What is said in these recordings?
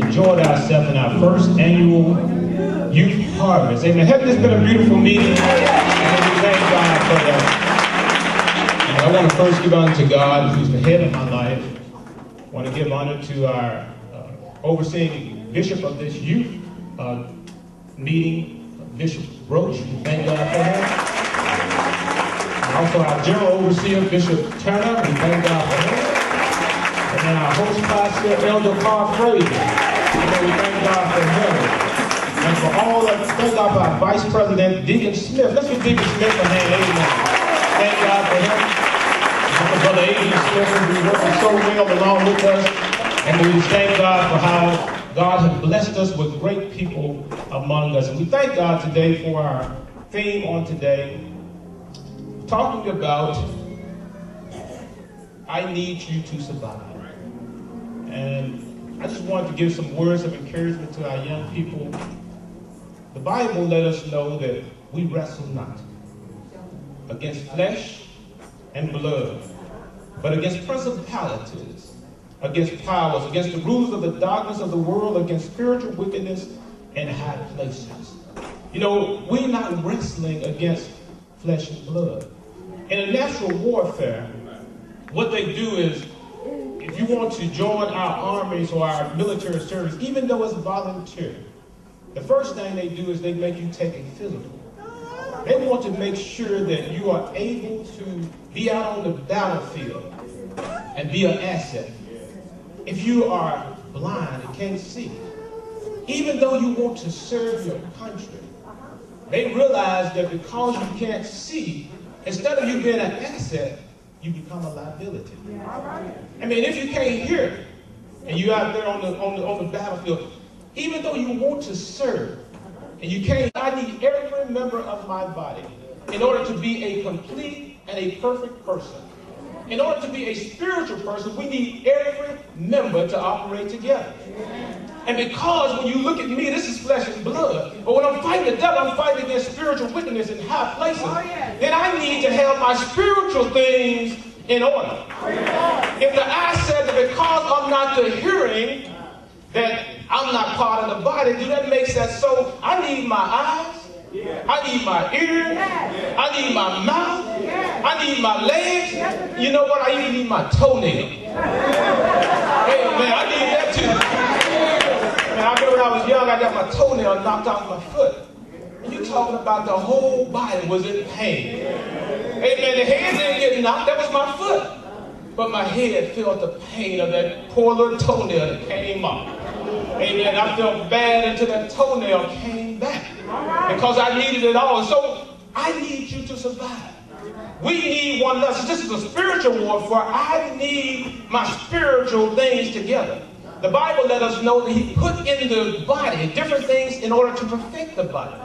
enjoyed ourselves in our first annual youth harvest. Amen. Hasn't this been a beautiful meeting? And we thank God for that. And I want to first give honor to God, who's the head of my life. I want to give honor to our overseeing bishop of this youth meeting, Bishop Roach. We thank God for him. And also our general overseer, Bishop Turner. We thank God for him. And our host pastor, Elder Frazier. We thank God for him. And for all of, thank God for our Vice President, Deacon Smith. Let's give Deacon Smith a hand. Amen. Thank God for him. And for Brother Deacon Smith, who's working so well along with us. And we thank God for how God has blessed us with great people among us. And we thank God today for our theme on today, talking about I need you to survive. And I just wanted to give some words of encouragement to our young people. The Bible let us know that we wrestle not against flesh and blood, but against principalities, against powers, against the rulers of the darkness of the world, against spiritual wickedness in high places. You know, we're not wrestling against flesh and blood. In a natural warfare, what they do is, if you want to join our armies or our military service, even though it's volunteer, the first thing they do is they make you take a physical. They want to make sure that you are able to be out on the battlefield and be an asset. If you are blind and can't see, even though you want to serve your country, they realize that because you can't see, instead of you being an asset, you become a liability. I mean, if you can't hear and you're out there on the battlefield, even though you want to serve and you can't, I need every member of my body in order to be a complete and a perfect person. In order to be a spiritual person, we need every member to operate together. And because when you look at me, this is flesh and blood. But when I'm fighting the devil, I'm fighting against spiritual wickedness in high places. Then I need to have my spiritual things in order. If the eye said that because I'm not the hearing, that I'm not part of the body, do that make sense? So I need my eyes. I need my ears, I need my mouth, I need my legs. You know what? I even need my toenail. Hey, man, I need that too. Man, I remember when I was young, I got my toenail knocked off my foot. And you talking about the whole body was in pain. Hey, man, the head didn't get knocked, that was my foot. But my head felt the pain of that poor little toenail that came off. Amen. I felt bad until that toenail came back because I needed it all. So I need you to survive. We need one another. So this is a spiritual warfare. I need my spiritual things together. The Bible let us know that He put in the body different things in order to perfect the body.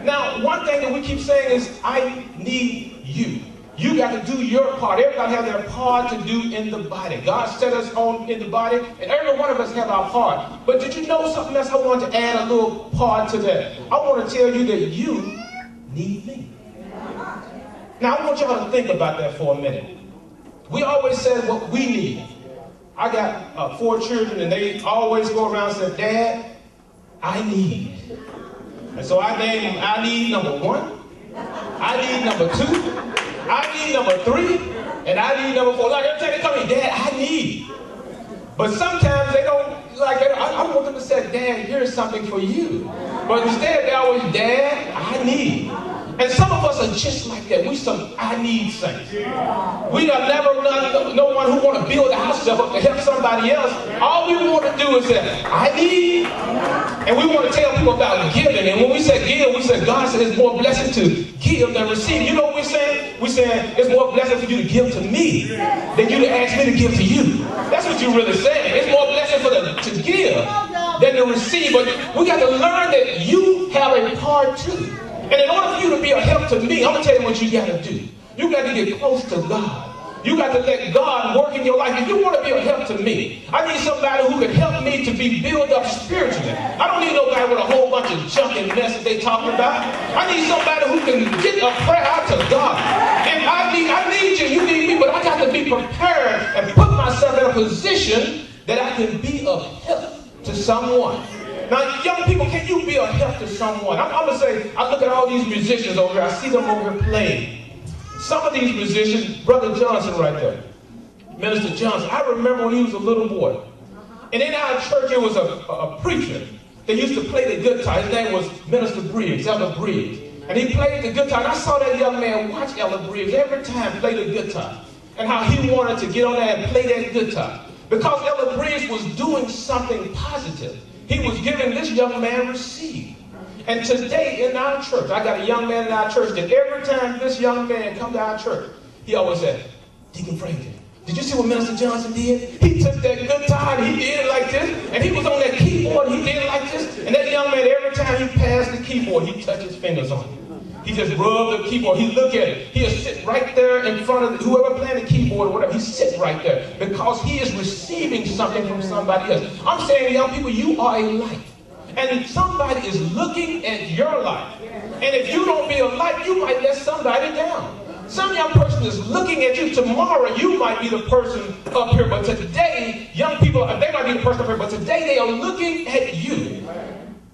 Now, one thing that we keep saying is, I need you. You got to do your part. Everybody have their part to do in the body. God set us on in the body, and every one of us have our part. But did you know something else? I want to add a little part to that. I want to tell you that you need me. Now, I want y'all to think about that for a minute. We always say what we need. I got 4 children, and they always go around and say, Dad, I need. And so I name them, I need number 1. I need number 2. I need number 3, and I need number 4. Like every time they come in, Dad, I need. But sometimes they don't, like, I want them to say, Dad, here's something for you. But instead, they always, Dad, I need. And some of us are just like that. We some I need saints. We have never done no one who want to build ourselves up to help somebody else. All we want to do is say, I need. And we want to tell people about giving. And when we say give, we say God said it's more blessing to give than receive. You know what we're saying? We're saying it's more blessing for you to give to me than you to ask me to give to you. That's what you're really saying. It's more blessing for them to give than to receive. But we got to learn that you have a part too. And in order for you to be a help to me, I'm going to tell you what you got to do. You got to get close to God. You got to let God work in your life. If you want to be a help to me, I need somebody who can help me to be built up spiritually. I don't need nobody with a whole bunch of junk and mess that they talking about. I need somebody who can get a prayer out to God. And I need you, you need me, but I got to be prepared and put myself in a position that I can be of help. to someone. Now, young people, can you be a help to someone? I'm going to say, I look at all these musicians over here. I see them over here playing. Some of these musicians, Brother Johnson right there, Minister Johnson, I remember when he was a little boy. And in our church, there was a preacher that used to play the guitar. His name was Minister Briggs, Elder Briggs. And he played the guitar. And I saw that young man watch Elder Briggs every time play the guitar. And how he wanted to get on there and play that guitar. Because Elder Briggs was doing something positive. He was giving this young man receive. And today in our church, I got a young man in our church that every time this young man come to our church, he always said, Deacon Frazier, did you see what Minister Johnson did? He took that guitar and he did it like this. And he was on that keyboard and he did it like this. And that young man, every time he passed the keyboard, he touched his fingers on it. He just rubbed the keyboard. He look at it. He'll sit right there in front of whoever playing the keyboard or whatever. He sits right there because he is receiving something from somebody else. I'm saying, young people, you are a light. And somebody is looking at your life. And if you don't be a light, you might let somebody down. Some young person is looking at you. Tomorrow, you might be the person up here. But today, young people, they might be the person up here. But today, they are looking at you.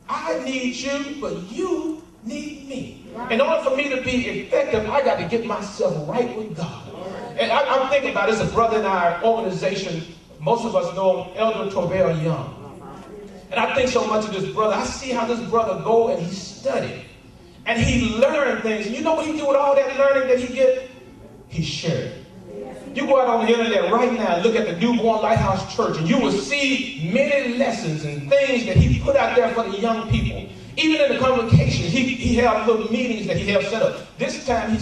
I need you, but you need me. In order for me to be effective, I got to get myself right with God. And I'm thinking about this, a brother in our organization, most of us know him, Elder Tovell Young. And I think so much of this brother. I see how this brother go and he studied. And he learned things. And you know what he do with all that learning that he get? He shared. You go out on the internet right now and look at the Newborn Lighthouse Church, and you will see many lessons and things that he put out there for the young people. Even in the congregation, he had little meetings that he had set up. This time, he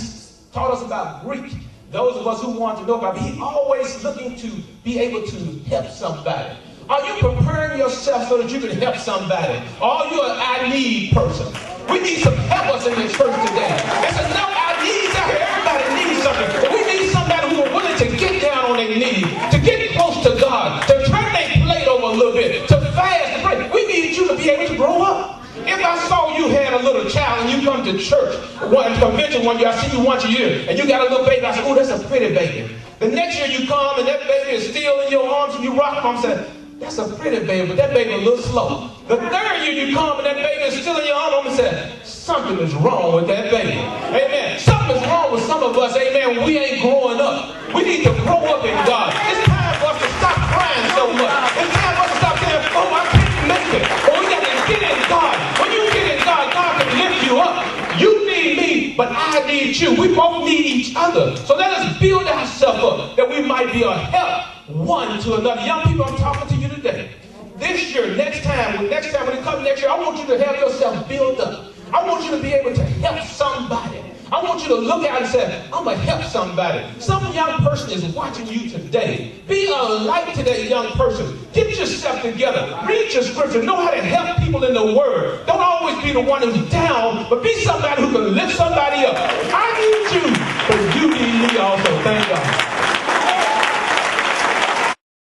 taught us about Greek. Those of us who want to know about it, he's always looking to be able to help somebody. Are you preparing yourself so that you can help somebody? Or are you an I need person? We need some helpers in the church today. There's enough I needs out here. Everybody needs something. But we need somebody who are willing to get down on their knees, to get close to God, to turn their plate over a little bit, to fast, to pray. We need you to be able to grow up. If I saw you had a little child and you come to church, one convention one year, I see you once a year, and you got a little baby, I said, oh, that's a pretty baby. The next year you come and that baby is still in your arms and you rock him, I'm saying, that's a pretty baby, but that baby a little slow. The third year you come and that baby is still in your arms, I'm going to say, something is wrong with that baby. Amen. Something is wrong with some of us, amen. We ain't growing up. We need to grow up in God. It's time for us to stop crying so much. It's time for us to stop saying, oh, I can't make it. But we got to get in God. When you get in God, God can lift you up. You need me, but I need you. We both need each other. So let us build ourselves up that we might be a help one to another. Young people, I'm talking to you today. This year, next time when it comes next year, I want you to have yourself built up. I want you to be able to help somebody. I want you to look out and say, I'm going to help somebody. Some young person is watching you today. Be a light to that young person. Get yourself together. Read your scripture. Know how to help people in the word. Don't always be the one who's down, but be somebody who can lift somebody